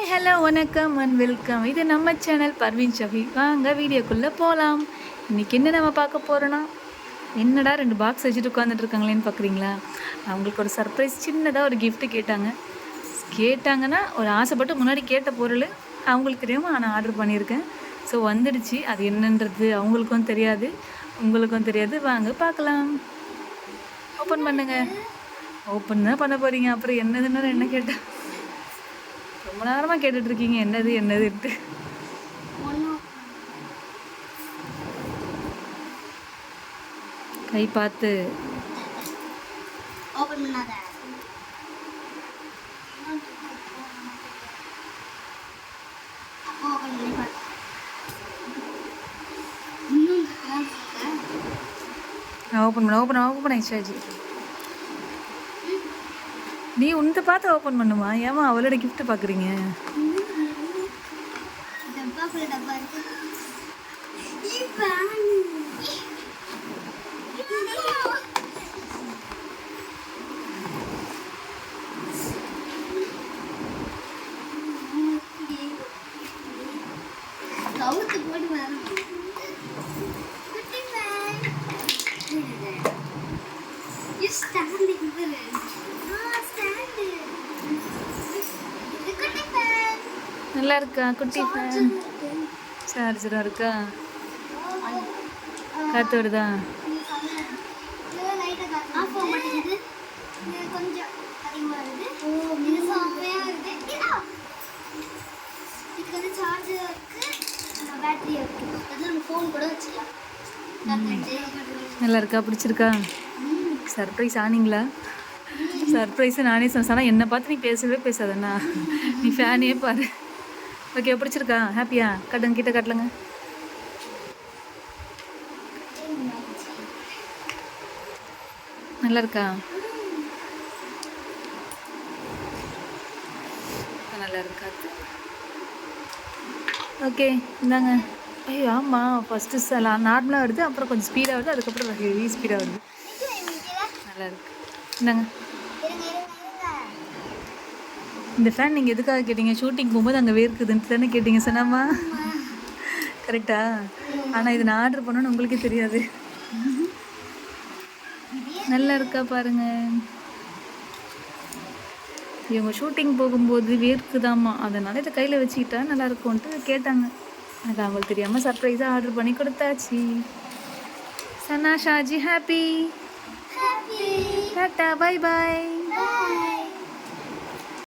Hello வணக்கம் and welcome. இது நம்ம சேனல் பர்வீன் ஷஃபி. வாங்க வீடியோக்குள்ளே போகலாம். இன்றைக்கி என்ன நம்ம பார்க்க போகிறோன்னா, என்னடா 2 பாக்ஸ் வச்சுட்டு உட்காந்துட்டு இருக்காங்களேன்னு பார்க்குறீங்களா? அவங்களுக்கு ஒரு சர்ப்ரைஸ் சின்னதாக ஒரு கிஃப்ட்டு கேட்டாங்கன்னா ஒரு ஆசைப்பட்டு முன்னாடி கேட்ட பொருள் அவங்களுக்கு தெரியாமல் நான் ஆர்டர் பண்ணியிருக்கேன். ஸோ வந்துடுச்சு. அது என்னன்றது அவங்களுக்கும் தெரியாது, உங்களுக்கும் தெரியாது. வாங்க பார்க்கலாம். ஓப்பன் பண்ணுங்கள். ஓப்பன் தான் பண்ண போகிறீங்க, அப்புறம் என்னதுன்னு என்ன கேட்டேன். ரொம்ப நேரமாக கேட்டுட்ருக்கீங்க என்னதுன்ட்டு. கை பார்த்து ஓபன் பண்ணாத. ஓபன் பண்ணி பாரு. ஓப்பன் ஆயிடுச்சு. நீ உன்னை பார்த்து ஓப்பன் பண்ணுமா? ஏமா அவளோட கிஃப்ட் பார்க்குறீங்க? டப்பா இருக்கு. கவுத்து போட்டு வரும். குட்டி ஃபேன். இது ஸ்டாண்ட் இருக்கு. ஸ்டாண்ட். இது குட்டி ஃபேன். நல்லா இருக்கா குட்டி ஃபேன்? சார்ஜராக இருக்கா? காற்று வருதா? கொஞ்சம் அதிகமாக வருது. இது செம்மையாக இருக்குது. இதுக்கு வந்து சார்ஜர் இருக்குது, பேட்டரி இருக்குது. அது நம்ம ஃபோன் கூட வச்சுக்கலாம். நல்லா இருக்கா? பிடிச்சிருக்கா? சர்ப்ரைஸ் ஆனீங்களா? சர்ப்ரைஸு நானே சொன்னேன். ஆனால் என்னை பார்த்து நீ பேசவே பேசாதண்ணா, நீ ஃபேனே பாரு. ஓகே, பிடிச்சிருக்கா? ஹாப்பியா? காட்டுங்க, கிட்ட காட்டலங்க. நல்லா இருக்கா? நல்லா இருக்கா? ஓகே, இந்தாங்க. ஐயோ ஆமாம், ஃபஸ்ட்டு நார்மலாக வருது, அப்புறம் கொஞ்சம் ஸ்பீடாக வருது, அதுக்கப்புறம் ஹெவி ஸ்பீடாக வருது. நல்லா இருக்கு. இந்தாங்க. இந்த ஃபேன் நீங்கள் எதுக்காக கேட்டீங்க? ஷூட்டிங் போகும்போது அங்கே வேர்க்குதுன்ட்டு தானே கேட்டீங்க, சொன்னாமா? கரெக்டா? ஆனால் இது நான் ஆர்டர் பண்ணணுன்னு உங்களுக்கே தெரியாது. நல்லா இருக்கா பாருங்கள். இவங்க ஷூட்டிங் போகும்போது வேர்க்குதாம்மா, அதனால் இதை கையில் வச்சுக்கிட்டா நல்லாயிருக்கும்ன்ட்டு கேட்டாங்க. அது அவங்களுக்கு தெரியாமல் சர்ப்ரைஸாக ஆர்டர் பண்ணி கொடுத்தாச்சு. Sana Shaji happy. Tata, bye பாய்.